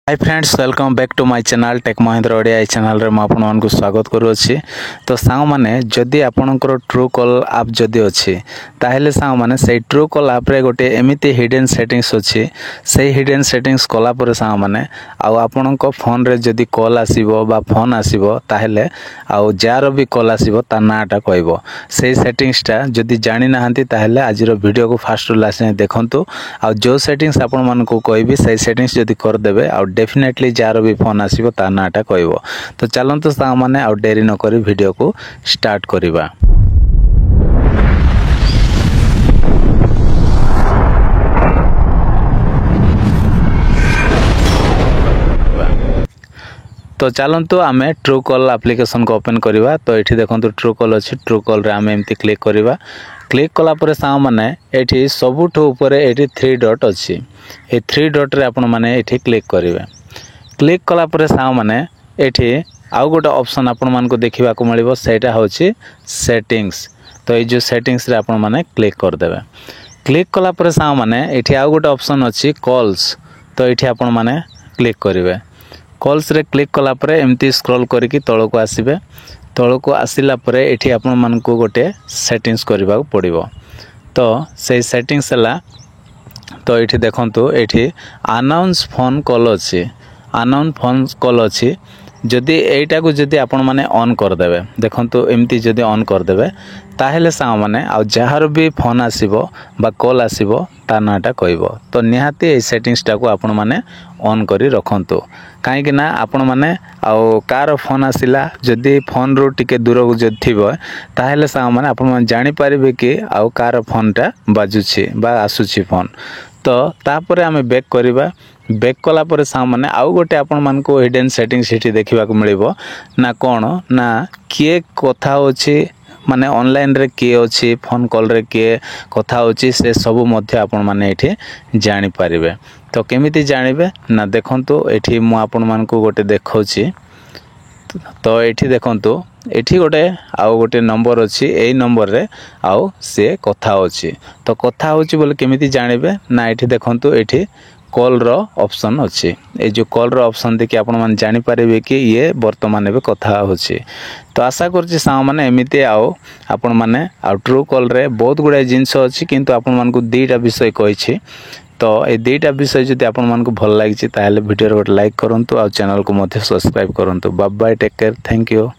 Hi friends, welcome back to my channel Tech Mahindra Odia. Channel रे आपण मानकु स्वागत करूछि। तो सांग माने जदि आपणकर ट्रू कॉल ऐप जदि अछि ताहेले सांग माने से ट्रू कॉल ऐप रे गोटे एमिति हिडन सेटिंग्स अछि। से हिडन सेटिंग्स कला पर सांग माने आ आपणको फोन रे जदि कॉल आसीबो बा फोन आसीबो ताहेले आ जार भी कॉल आसीबो ता नाटा कहबो। से सेटिंग्स ता जदि जानि नाहंती ताहेले आजिरो वीडियो को फास्ट लास्ट देखंतु। आ जो सेटिंग्स आपण मानकु कहबी से सेटिंग्स जदि कर देबे आ डेफिनेटली जार भी फोन आसीबो ता नाटा कहबो। तो चलंतु सा माने आ देरी न करी वीडियो को स्टार्ट करिबा। तो चलंतु आमे ट्रू कॉल एप्लिकेशन को ओपन करिबा। तो एठी देखंतु ट्रू कॉल अछि। ट्रू कॉल रे आमे एमती क्लिक करिबा। क्लिक कला पर सा माने एठी सबुठो ऊपरे एठी 3 डॉट अछि। ए 3 डॉट रे आपण माने एठी क्लिक करिवे। क्लिक कला पर सा माने एठी आउ गोटे ऑप्शन आपण मान को देखिबा को मिलिबो, सेटा होछि सेटिंग्स। तो ए जो सेटिंग्स रे आपण माने क्लिक कर देबे। क्लिक कला पर सा माने एठी आउ गोटे ऑप्शन अछि कॉल्स। तो एठी आपण माने क्लिक करिवे। कॉल्स रे क्लिक कला पर एमती स्क्रॉल करके तळो को आसीबे। तळो को आसिला परे एठी आपण मान को गोटे सेटिंग्स करबा को पड़िबो। तो से सेटिंग्स हला। तो एठी देखंतु एठी अनाउंस फोन कॉल अछि। अनाउंस फोन कॉल अछि। जदि एटा को जदि आपण माने ऑन कर देबे, देखंतु एमती जदि ऑन कर देबे ताहेले सा माने आ जहार भी फोन आसीबो बा कॉल आसीबो ता नाटा कहबो। तो निहाती ए सेटिंग्स टा को आपण माने ऑन करी रखंतु। काहे कि ना आपण माने आ कार फोन आसिला जदि फोन रो टिके दूर को जदि थिबो ताहेले सा माने आपण माने जानि परिबे कि आ कार फोन टा बाजुछि बा आसुछि फोन। तो तापरे आमे बैक करिबा। बैक कला पर सा माने आउ गोटे आपण मान को हिडन सेटिंग सिटी देखिबा को मिलिबो ना कोन ना किए कथा होछि, माने ऑनलाइन रे के अछि, फोन कॉल रे के कथा होछि, से सब मध्य आपण माने एठी जानि परिबे। तो केमिति जानिबे ना देखंतु एठी मु आपण मान को गोटे देखौछि। तो एठी देखंतु एठी गोटे आउ गोटे नंबर अछि। एई नंबर रे आउ से कथा होछि। तो कथा होछि बोले केमिति जानिबे ना एठी देखंतु एठी कॉल रो ऑप्शन अछि। ए जो कॉल रो ऑप्शन देखि आपण मान जानि परिबे कि ये वर्तमान में कथा होछि। तो आशा करछि सा माने एमिति आउ आपण माने आ ट्रू कॉल रे बहुत गुडा जिंस अछि, किंतु आपण मान को दीटा विषय कहिछि। तो ए दीटा विषय जदि आपण मान को भल लागिछि ताहेले वीडियो रो लाइक करंतु आ चैनल को मध्ये सब्सक्राइब करंतु। Bye bye, take care, thank you.